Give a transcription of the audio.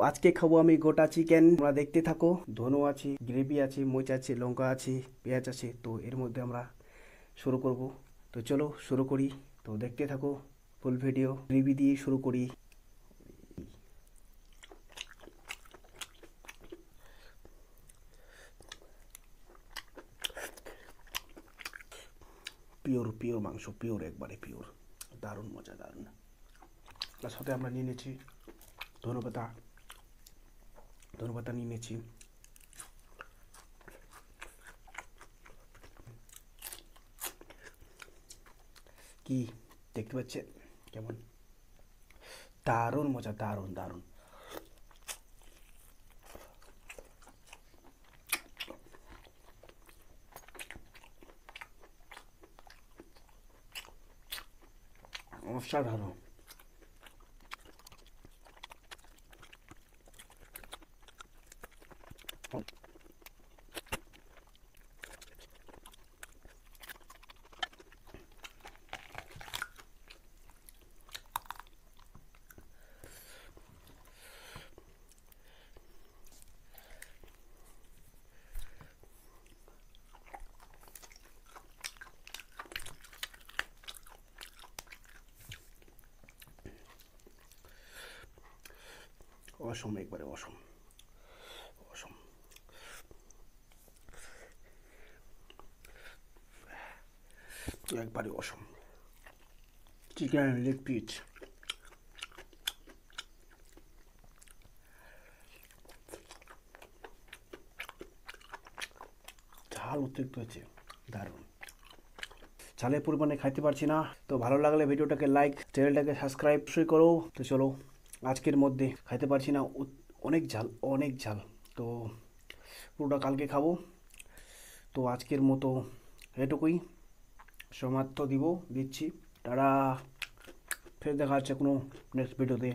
আজকে খাবো আমি গোটা চিকেন, তোমরা দেখতে থাকো। ধনু আছে, গ্রেভি আছে, মরিচ আছে, লঙ্কা আছে, পেঁয়াজ আছে। তো এর মধ্যে আমরা শুরু করব। তো চলো শুরু করি। তো দেখতে থাকো ফুল ভিডিও। গ্রেভি দিয়ে শুরু করি। পিওর পিওর মাংস, পিওর, একবারে পিওর। দারুণ মজা, দারুণ। তার সাথে আমরা নিয়ে নিয়েছি ধনেপাতা, ধনেপাতা নিয়ে নিয়েছি। কি দেখতে পাচ্ছেন কেমন? দারুণ মজা, দারুণ দারুণ। অসাধারণ। অসম, একবারে অসম, অসম। একবারে অসম। Chicken leg piece. ঝাল অতিরিক্ত হয়েছে, দারুণ। ঝালের পরিমাণে খাইতে পারছি না। তো ভালো লাগলে ভিডিওটাকে লাইক, চ্যানেলটাকে সাবস্ক্রাইব করো। তো চলো, আজকের মধ্যে খাইতে পারছি না, অনেক ঝাল, অনেক ঝাল। তো পুরোটা কালকে খাবো। তো আজকের মতো এটুকুই সমাপ্ত দিচ্ছি। টাটা। ফের দেখা হচ্ছে কোনো নেক্সট ভিডিওতে।